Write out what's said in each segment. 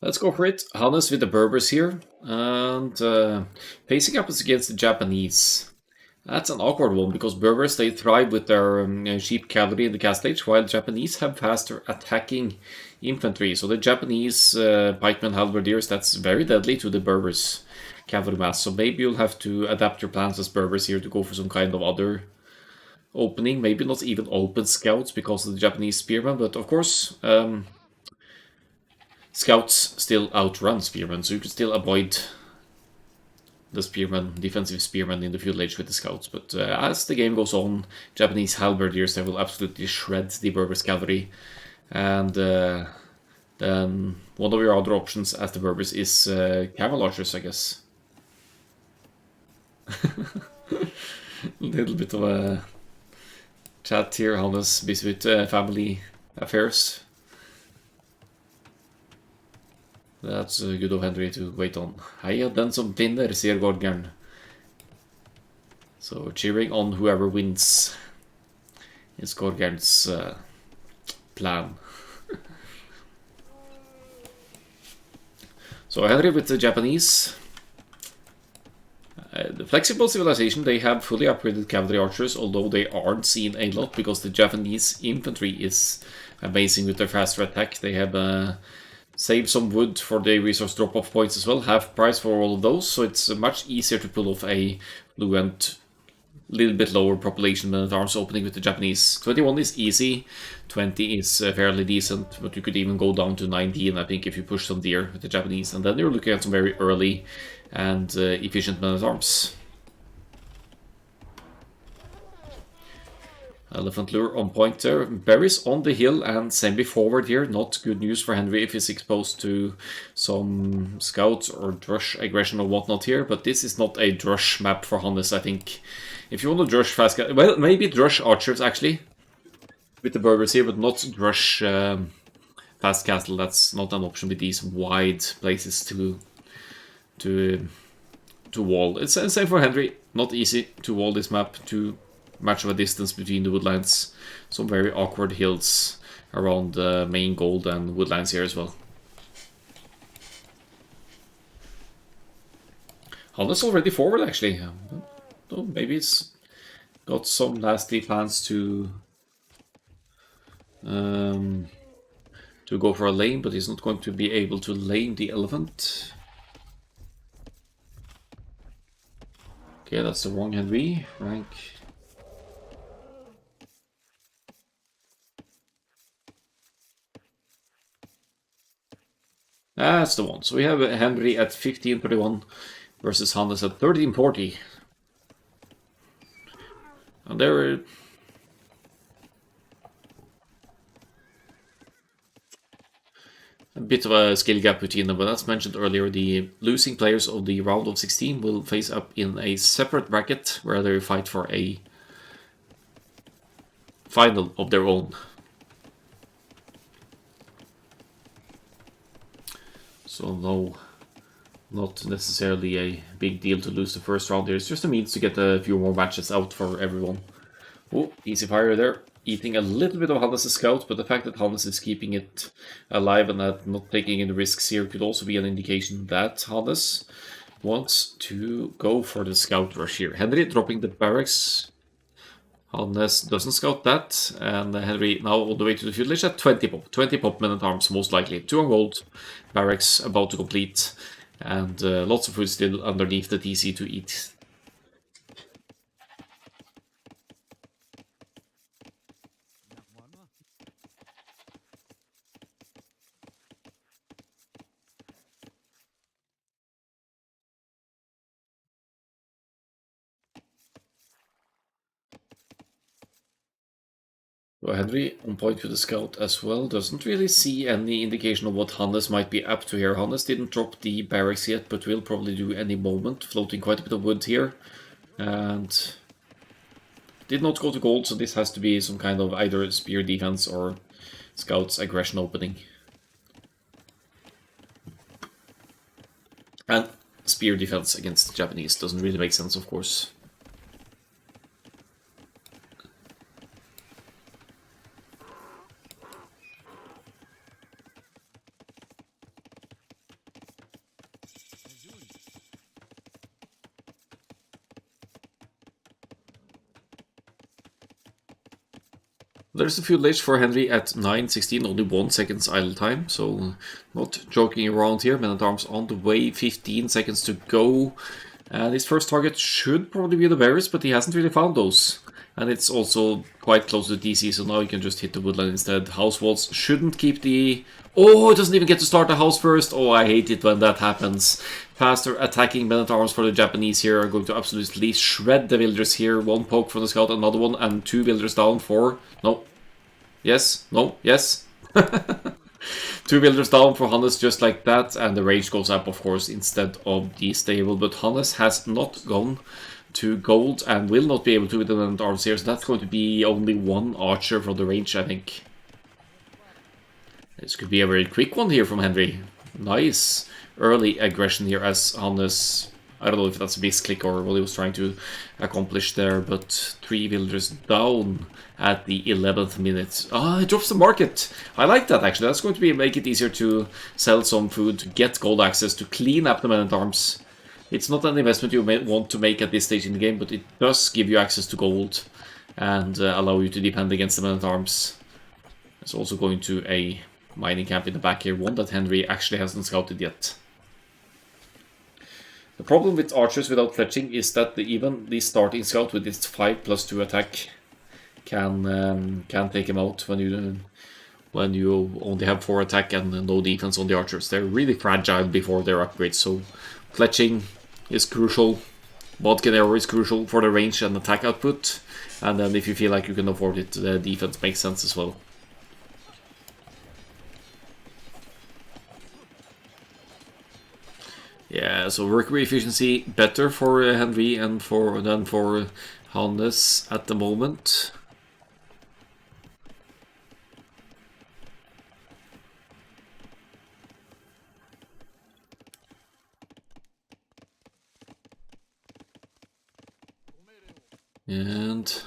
Let's go for it. Hannes with the Berbers here. And facing up is against the Japanese. That's an awkward one because Berbers they thrive with their cheap cavalry in the cast stage, while Japanese have faster attacking infantry. So the Japanese pikemen halberdiers that's very deadly to the Berbers cavalry mass. So maybe you'll have to adapt your plans as Berbers here to go for some kind of other opening. Maybe not even open scouts because of the Japanese spearmen, but of course scouts still outrun spearmen, so you can still avoid the spearmen, defensive spearmen in the field age with the scouts. But as the game goes on, Japanese halberdiers they will absolutely shred the Berbers cavalry, and then one of your other options as the Berbers is camel archers, I guess. A little bit of a chat here, Hannes, busy with family affairs. That's good of Henri to wait on. Heia den som vinner, sier Gorgeren. So cheering on whoever wins is Gorgeren's plan. So Henri with the Japanese. The flexible civilization, they have fully upgraded cavalry archers, although they aren't seen a lot because the Japanese infantry is amazing with their faster attack. They have save some wood for the resource drop-off points as well, half price for all of those, so it's much easier to pull off a fluent, little bit lower population than at arms opening with the Japanese. 21 is easy, 20 is fairly decent, but you could even go down to 19, I think, if you push some deer with the Japanese, and then you're looking at some very early and efficient men-at-arms. Elephant lure on point there. Berries on the hill and semi-forward here. Not good news for Henri if he's exposed to some scouts or drush aggression or whatnot here. But this is not a drush map for Hannes, I think. If you want to drush fast... Well, maybe drush archers, actually. With the Berbers here, but not drush fast castle. That's not an option with these wide places to wall. It's the same for Henri. Not easy to wall this map to much of a distance between the woodlands. Some very awkward hills around the main gold and woodlands here as well. Hannes already forward actually. So maybe it's got some nasty plans to go for a lane, but he's not going to be able to lane the elephant. Okay, that's the wrong Henri. Rank. That's the one. So we have Henri at 1531 versus Hannes at 1340. And there a bit of a skill gap between them, but as mentioned earlier, the losing players of the round of 16 will face up in a separate bracket where they fight for a final of their own. So no, not necessarily a big deal to lose the first round here. It's just a means to get a few more matches out for everyone. Oh, easy fire there. Eating a little bit of Hannes' scout, but the fact that Hannes is keeping it alive and not taking any risks here could also be an indication that Hannes wants to go for the scout rush here. Henri dropping the barracks. Hannes doesn't scout that, and Henri now all the way to the field ledge at 20 pop. 20 pop men-at-arms, most likely. 2 on gold, barracks about to complete, and lots of food still underneath the TC to eat. So Henri on point with the scout as well. Doesn't really see any indication of what Hannes might be up to here. Hannes didn't drop the barracks yet, but will probably do any moment. Floating quite a bit of wood here. And did not go to gold, so this has to be some kind of either spear defense or scout's aggression opening. And spear defense against the Japanese doesn't really make sense, of course. There's a few late for Henry at 9:16, only 1 second idle time, so not joking around here. Men at Arms on the way, 15 seconds to go. And his first target should probably be the berries, but he hasn't really found those. And it's also quite close to DC, so now you can just hit the woodland instead. House walls shouldn't keep the... Oh, it doesn't even get to start the house first. Oh, I hate it when that happens. Faster attacking men-at-arms for the Japanese here are going to absolutely shred the villagers here. One poke from the scout, another one, and 2 villagers down for... No. Yes. No. Yes. 2 villagers down for Hannes just like that, and the range goes up, of course, instead of the stable. But Hannes has not gone to gold and will not be able to with the men-at-arms here, so that's going to be only 1 archer for the range, I think. This could be a very quick one here from Henry. Nice early aggression here as Hannes... I don't know if that's a misclick or what he was trying to accomplish there, but 3 villagers down at the 11th minute. Ah, it drops the market. I like that, actually. That's going to make it easier to sell some food, to get gold access, to clean up the men-at-arms. It's not an investment you may want to make at this stage in the game, but it does give you access to gold and allow you to defend against the men-at-arms. It's also going to a mining camp in the back here, one that Henry actually hasn't scouted yet. The problem with archers without fletching is that even the starting scout with its 5+2 attack can take him out when you only have 4 attack and no defense on the archers. They're really fragile before their upgrades, so fletching is crucial. Vodka arrow is crucial for the range and attack output, and then if you feel like you can afford it, the defense makes sense as well. Yeah, so worker efficiency better for Henry and than for Hannes at the moment. And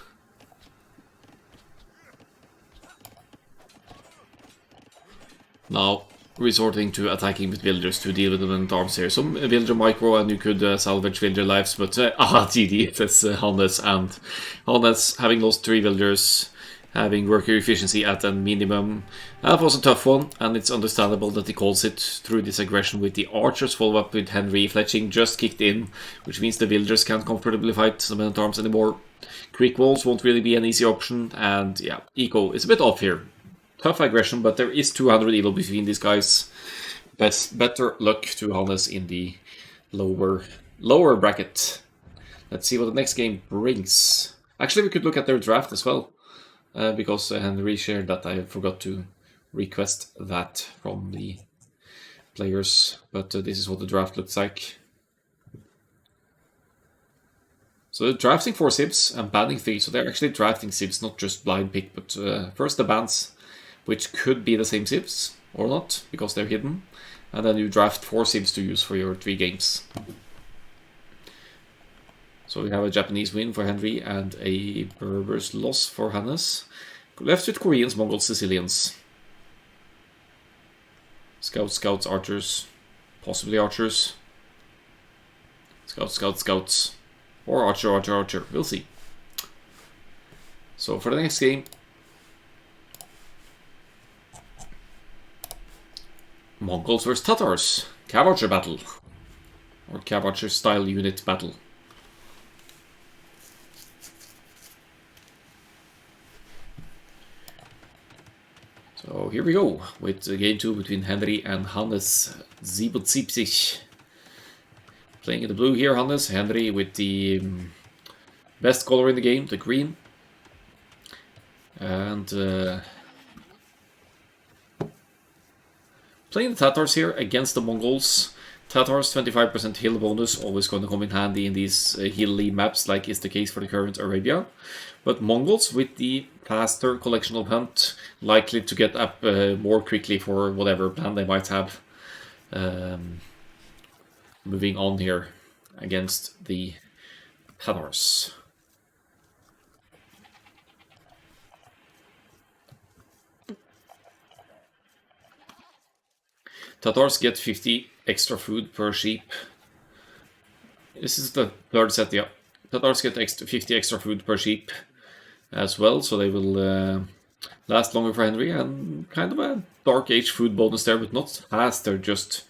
now resorting to attacking with villagers to deal with the men-at-arms here. Some villager micro and you could salvage villager lives, but GG, that's Hannes, and Hannes having lost 3 villagers, having worker efficiency at a minimum. That was a tough one, and it's understandable that he calls it through this aggression with the archers follow up with Henry. Fletching just kicked in, which means the villagers can't comfortably fight the men-at-arms anymore. Quick walls won't really be an easy option, and yeah, eco is a bit off here. Tough aggression, but there is 200 elo between these guys. Better luck to Hannes in the lower bracket. Let's see what the next game brings. Actually, we could look at their draft as well, because Henry shared that. I forgot to request that from the players, but this is what the draft looks like. So they're drafting 4 Sibs and banning 3, so they're actually drafting Sibs, not just blind pick, but first the bans, which could be the same Sibs, or not, because they're hidden. And then you draft 4 Sibs to use for your 3 games. So we have a Japanese win for Henry and a Berber's loss for Hannes. Left with Koreans, Mongols, Sicilians. Scouts, archers. Possibly archers. Scouts. Or archer. We'll see. So for the next game, Mongols vs Tatars, Cav Archer battle, or Cav Archer style unit battle. So here we go with game 2 between Henry and Hannes 77. Playing in the blue here, Hannes. Henry with the best color in the game, the green. And playing the Tatars here against the Mongols. Tatars 25% heal bonus, always going to come in handy in these heal lead maps, like is the case for the current Arabia. But Mongols with the faster collection of hunt, likely to get up more quickly for whatever plan they might have. Moving on here against the Tatars. Tatars get 50 extra food per sheep. This is the third set, yeah. Tatars get 50 extra food per sheep as well, so they will Last longer for Henry, and kind of a Dark Age food bonus there, but not faster, just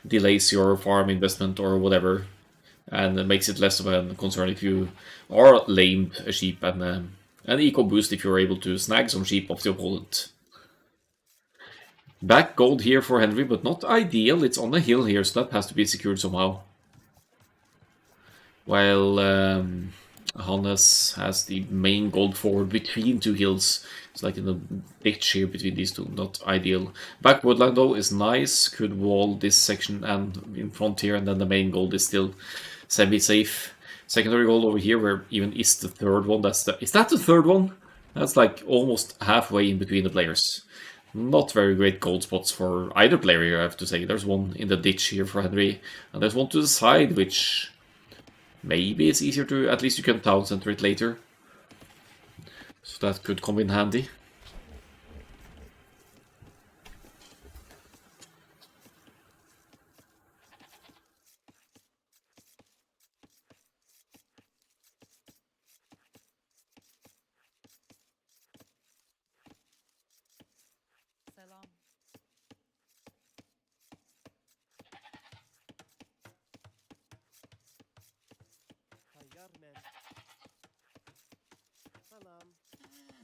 delays your farm investment or whatever, and it makes it less of a concern if you are lamed a sheep, and an eco boost if you're able to snag some sheep off the opponent. Back gold here for Henry, but not ideal. It's on a hill here, so that has to be secured somehow. While Hannes has the main gold forward between two hills. It's like in a ditch here between these two, not ideal. Back woodline though is nice, could wall this section and in front here, and then the main gold is still semi-safe. Secondary gold over here, where even is the third one. Is that the third one? That's like almost halfway in between the players. Not very great gold spots for either player here, I have to say. There's one in the ditch here for Henry, and there's one to the side, which maybe it's easier to, at least you can town center it later. So that could come in handy.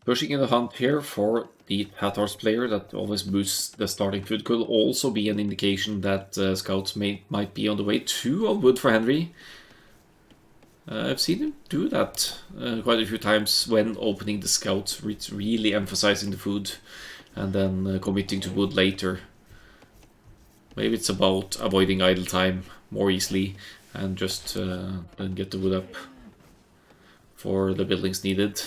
Pushing in the hunt here for the Hathors player that always boosts the starting food could also be an indication that scouts might be on the way to on wood for Henry. I've seen him do that quite a few times when opening the scouts, really emphasizing the food and then committing to wood later. Maybe it's about avoiding idle time more easily and just then get the wood up for the buildings needed.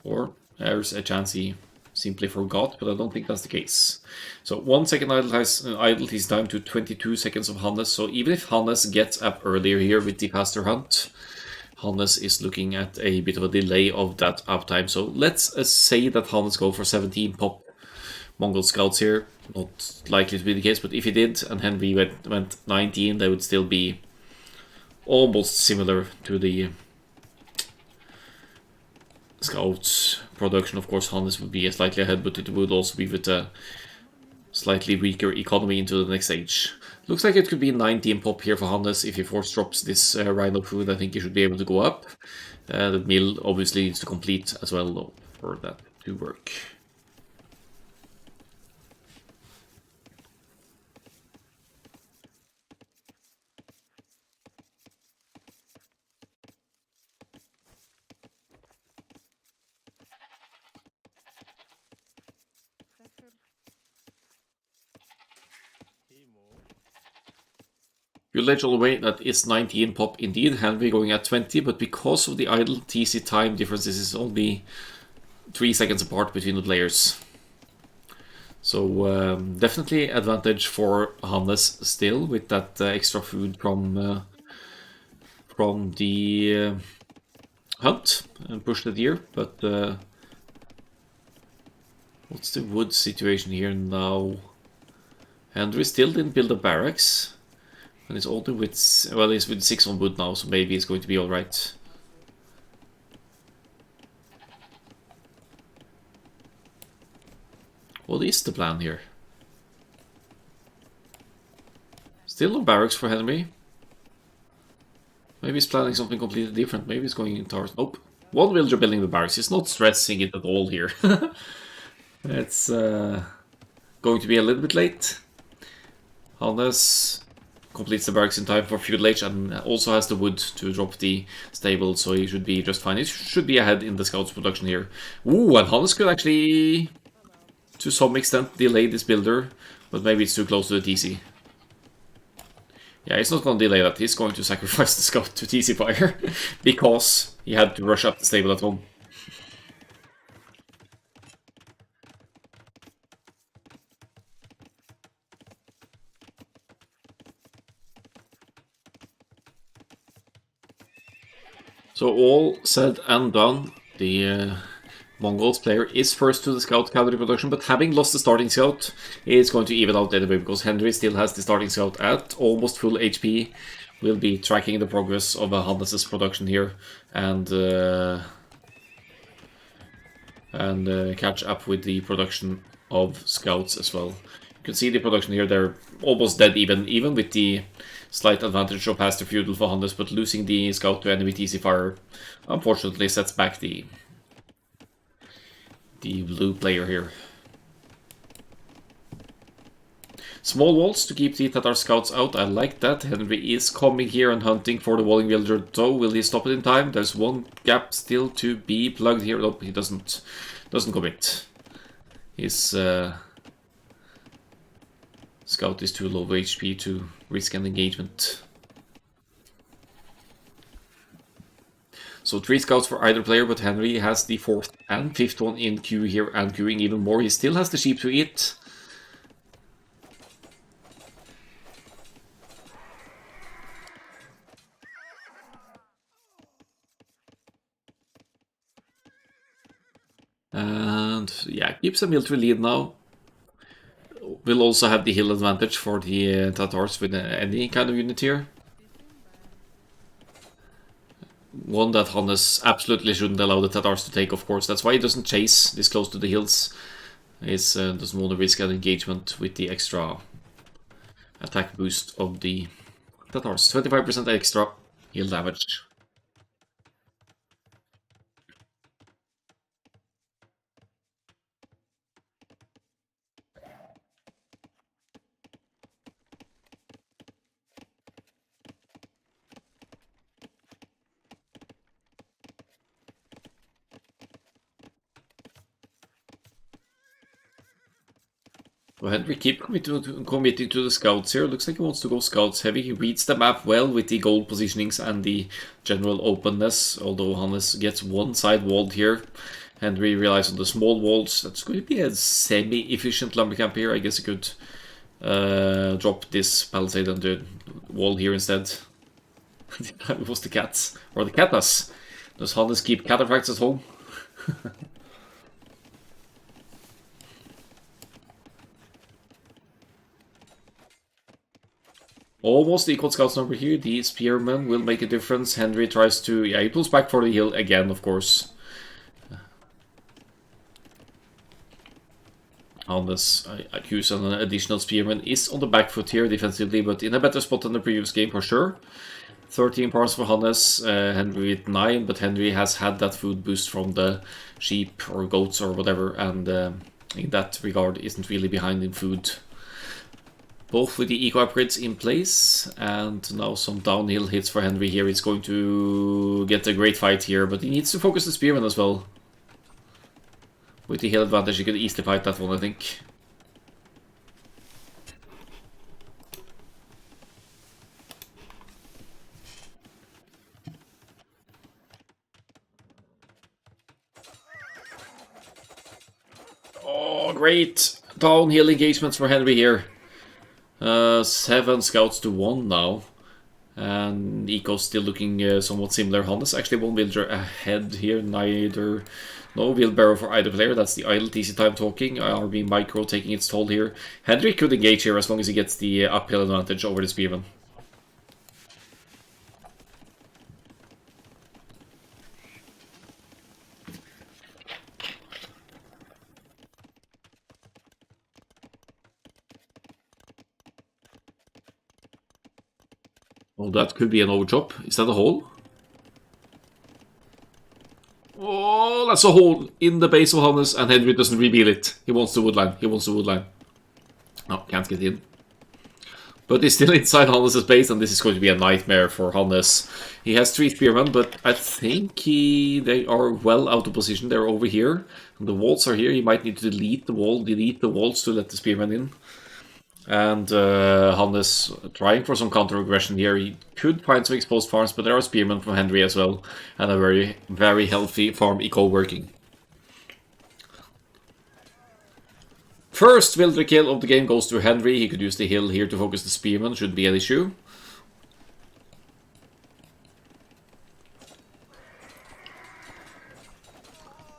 Or there's a chance he simply forgot, but I don't think that's the case. So 1 second idle his time to 22 seconds of Hannes. So even if Hannes gets up earlier here with the faster hunt, Hannes is looking at a bit of a delay of that uptime. So let's say that Hannes go for 17 pop Mongol scouts here. Not likely to be the case, but if he did and Henry went 19, they would still be almost similar to the scouts production. Of course, Hannes would be slightly ahead, but it would also be with a slightly weaker economy into the next stage. Looks like it could be 19 pop here for Hannes. If he force drops this rhino food, I think he should be able to go up. The mill obviously needs to complete as well, though, for that to work. Village all the way, that is 19 pop indeed. Henry going at 20, but because of the idle TC time differences, is only 3 seconds apart between the players. So definitely advantage for Hannes still with that extra food from the hunt and push the deer. But what's the wood situation here now? Henry still didn't build a barracks. And it's only with, well, he's with 6 on wood now, so maybe it's going to be alright. What is the plan here? Still no barracks for Henry. Maybe he's planning something completely different. Maybe he's going towards... Nope. One villager building the barracks. He's not stressing it at all here. It's going to be a little bit late. Hannes completes the barracks in time for feudal age and also has the wood to drop the stable, so he should be just fine. He should be ahead in the scouts production here. Ooh, and Hannes could actually, to some extent, delay this builder, but maybe it's too close to the TC. Yeah, he's not going to delay that. He's going to sacrifice the scout to TC fire because he had to rush up the stable at home. So all said and done, the Mongols player is first to the scout cavalry production, but having lost the starting scout, it's going to even out anyway, because Henry still has the starting scout at almost full HP, We'll be tracking the progress of Hannes' production here and catch up with the production of scouts as well. You can see the production here, they're almost dead even with the slight advantage of past the feudal for Hannes, but losing the scout to enemy TC fire unfortunately sets back the blue player here. Small walls to keep the Tatar scouts out, I like that. Henri is coming here and hunting for the walling villager though. Will he stop it in time? There's one gap still to be plugged here. Nope, he doesn't commit. His scout is too low HP to risk an engagement. So 3 scouts for either player, but Henri has the 4th and 5th one in queue here and queuing even more. He still has the sheep to eat. And yeah, keeps a military lead now. Will also have the hill advantage for the Tatars with any kind of unit here. One that Hannes absolutely shouldn't allow the Tatars to take, of course. That's why he doesn't chase this close to the hills. He doesn't want to risk an engagement with the extra attack boost of the Tatars. 25% extra hill damage. Well, Henry keep committing to the scouts here. Looks like he wants to go scouts heavy. He reads the map well with the gold positionings and the general openness. Although Hannes gets one side walled here. Henry relies on the small walls. That's going to be a semi-efficient lumber camp here. I guess he could drop this palisade and the wall here instead. It was the cats. Or the catas. Does Hannes keep cat artifacts at home? Almost equal scouts number here. The spearman will make a difference. Henri tries to... yeah, he pulls back for the hill again, of course. Hannes accused an additional spearman is on the back foot here defensively, but in a better spot than the previous game for sure. 13 parts for Hannes, Henri with 9, but Henri has had that food boost from the sheep or goats or whatever, and in that regard isn't really behind in food. Both with the eco upgrades in place, and now some downhill hits for Henri here. He's going to get a great fight here, but he needs to focus the spearman as well. With the hill advantage, he could easily fight that one, I think. Oh, great! Downhill engagements for Henri here. 7 scouts to 1 now. And Eco's still looking somewhat similar. Hannes actually 1 villager ahead here. No wheelbarrow for either player. That's the idle TC time talking. RB Micro taking its toll here. Henri could engage here as long as he gets the uphill advantage over the spearman. Oh, that could be an overchop. Is that a hole? Oh, that's a hole in the base of Hannes, and Henri doesn't reveal it. He wants the woodline. He wants the woodline. No, can't get in. But he's still inside Hannes' base, and this is going to be a nightmare for Hannes. He has 3 spearmen, but I think they are well out of position. They're over here. And the walls are here. He might need to delete the walls to let the spearmen in. And Hannes trying for some counter-aggression here. He could find some exposed farms, but there are spearmen from Henri as well. And a very, very healthy farm eco working. First villager kill of the game goes to Henri. He could use the hill here to focus the spearmen. Shouldn't be an issue.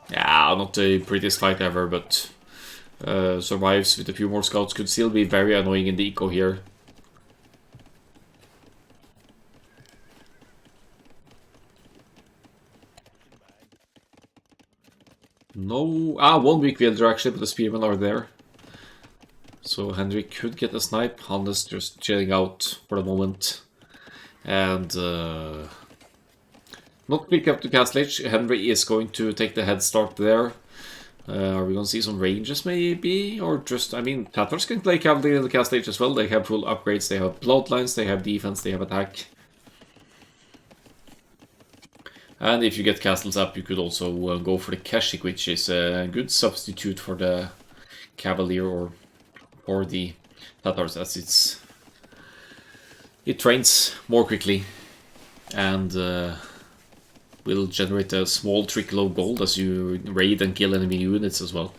Yeah, not the prettiest fight ever, but... survives with a few more scouts. Could still be very annoying in the eco here. No, one weak villager actually, but the spearmen are there. So Henry could get a snipe. Hannes just chilling out for the moment. And not quick up to Castle Age. Henry is going to take the head start there. Are we going to see some ranges maybe? Or just, I mean, Tatars can play cavalry in the Castle Age as well. They have full upgrades, they have bloodlines, they have defense, they have attack. And if you get castles up, you could also go for the Keshik, which is a good substitute for the Cavalier or the Tatars, as it trains more quickly and will generate a small trickle of gold as you raid and kill enemy units as well.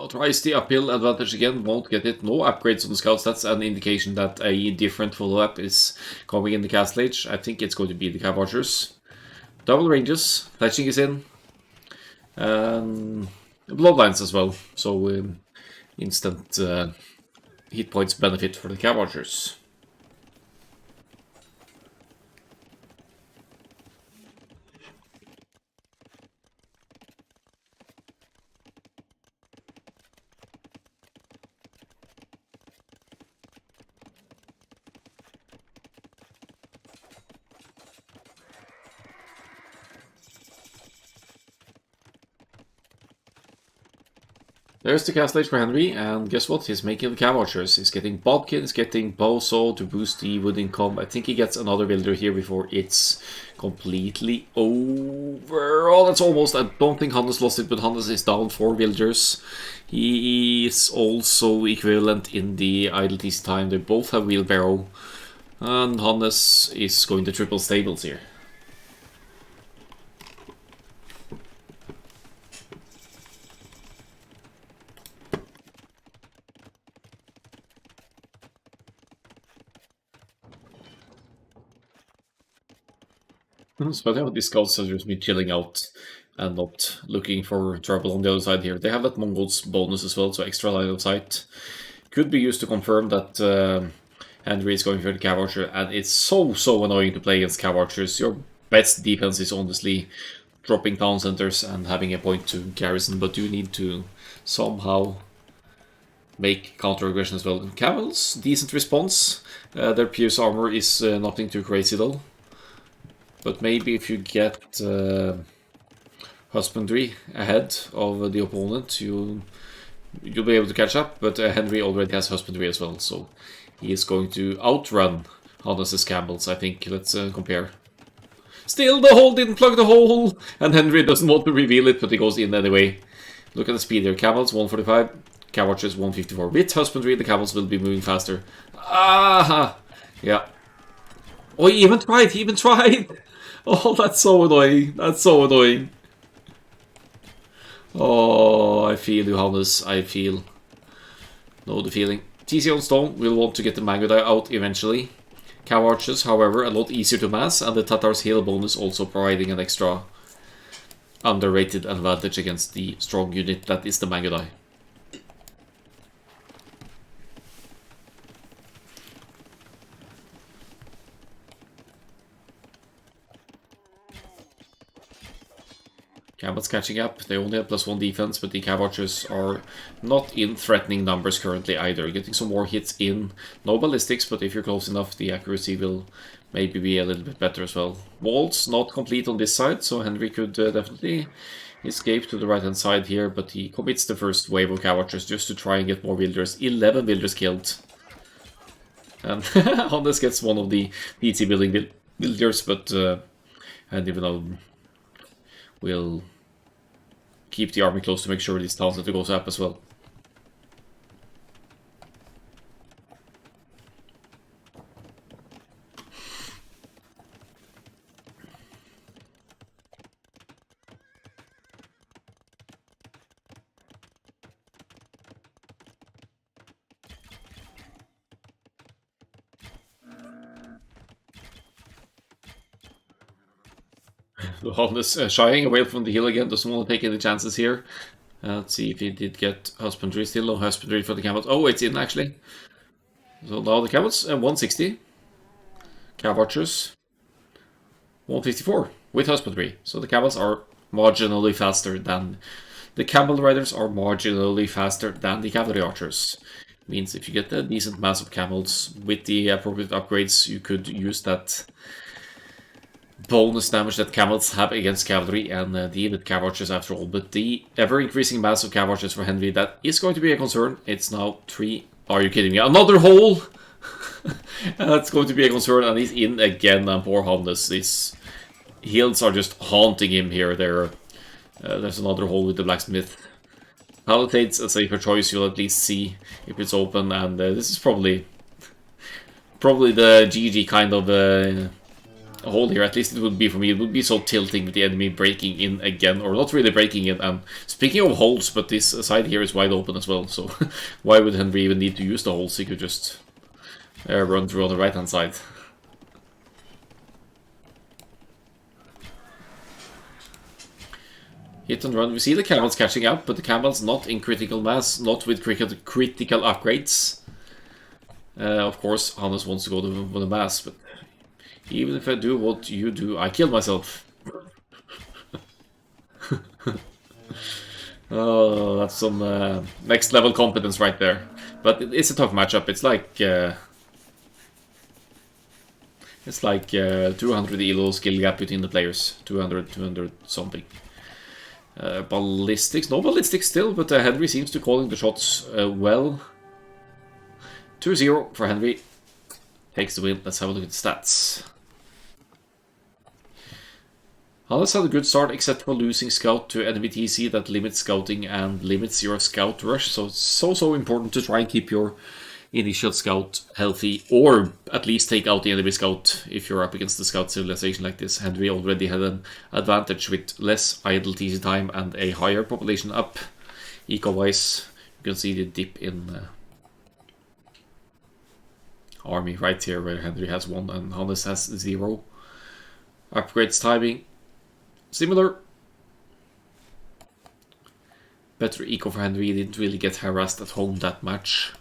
Tries the uphill advantage again, won't get it. No upgrades on the scouts. That's an indication that a different follow-up is coming in the Castle Age. I think it's going to be the Cav Archers. Double ranges, fletching is in. Bloodlines as well, so instant hit points benefit for the Cav Archers. There's the Castle Age for Henry, and guess what? He's making the Cav Archers. He's getting Bodkin, he's getting Bozo to boost the wood income. I think he gets another builder here before it's completely over. Oh, that's almost. I don't think Hannes lost it, but Hannes is down 4 villagers. He is also equivalent in the idle TC time. They both have wheelbarrow. And Hannes is going to triple stables here. But yeah, these scouts have just been chilling out and not looking for trouble on the other side here. They have that Mongols bonus as well, so extra line of sight. Could be used to confirm that Henry is going for the Cav Archer, and it's so annoying to play against Cav Archers. Your best defense is honestly dropping town centers and having a point to garrison, but you need to somehow make counter-aggression as well. Camels, decent response. Their pierce armor is nothing too crazy though. But maybe if you get husbandry ahead of the opponent, you'll be able to catch up. But Henry already has husbandry as well, so he is going to outrun Hannes' camels, I think. Let's compare. Still, the hole didn't plug the hole! And Henry doesn't want to reveal it, but he goes in anyway. Look at the speed here. Camels, 145. Cav Archers, 154. With husbandry, the camels will be moving faster. Ah! Yeah. Oh, he even tried! He even tried! Oh, that's so annoying. That's so annoying. Oh, I feel you, Hannes. I feel. Know the feeling. TC on stone will want to get the Mangodai out eventually. Cav Archers, however, a lot easier to mass, and the Tatar's heal bonus also providing an extra underrated advantage against the strong unit that is the Mangodai. Camels catching up. They only have +1 defense, but the Cav Archers are not in threatening numbers currently either. Getting some more hits in. No ballistics, but if you're close enough, the accuracy will maybe be a little bit better as well. Walls not complete on this side, so Henry could definitely escape to the right-hand side here, but he commits the first wave of Cav Archers just to try and get more villagers. 11 villagers killed. And Hannes gets one of the PT building villagers, but and even will keep the army close to make sure this town center goes up as well. Hannes shying away from the hill again, doesn't want to take any chances here. Let's see if he did get husbandry. Still no husbandry for the camels. Oh, it's in actually. So now the camels, 160. Cav archers, 154 with husbandry. So the camels are marginally faster than the camel riders are marginally faster than the cavalry archers. Means if you get a decent mass of camels with the appropriate upgrades, you could use that bonus damage that camels have against cavalry and deal with cav archers after all. But the ever-increasing mass of cav archers for Henry, that is going to be a concern. It's now 3. Are you kidding me? Another hole! That's going to be a concern, and he's in again, and poor Hannes. These heals are just haunting him here. There's another hole with the blacksmith. Palitate's a safer choice, you'll at least see if it's open, and this is probably the GG kind of hole here. At least it would be for me. It would be so tilting with the enemy breaking in again, or not really breaking in. And speaking of holes, but this side here is wide open as well, so why would Henry even need to use the holes? He could just run through on the right hand side. Hit and run. We see the camels catching up, but the camels not in critical mass, not with critical upgrades. Of course, Hannes wants to go to the mass, but even if I do what you do, I kill myself. Oh, that's some next level competence right there. But it's a tough matchup. It's like 200 elo skill gap between the players. 200 something. Ballistics, no ballistics still, but Henry seems to calling the shots well. 2-0 for Henry. Takes the win. Let's have a look at the stats. Hannes had a good start, except for losing scout to enemy TC that limits scouting and limits your scout rush. So it's so important to try and keep your initial scout healthy, or at least take out the enemy scout if you're up against the scout civilization like this. Henry already had an advantage with less idle TC time and a higher population up. Eco-wise, you can see the dip in army right here, where Henry has 1 and Hannes has 0. Upgrades timing, similar. Better eco for Henry, he didn't really get harassed at home that much.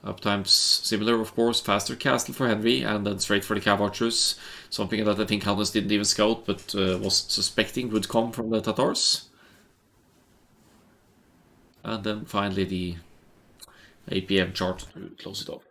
Uptimes similar, of course. Faster castle for Henry, and then straight for the cav archers. Something that I think Hannes didn't even scout, but was suspecting would come from the Tatars. And then finally the APM chart to close it off.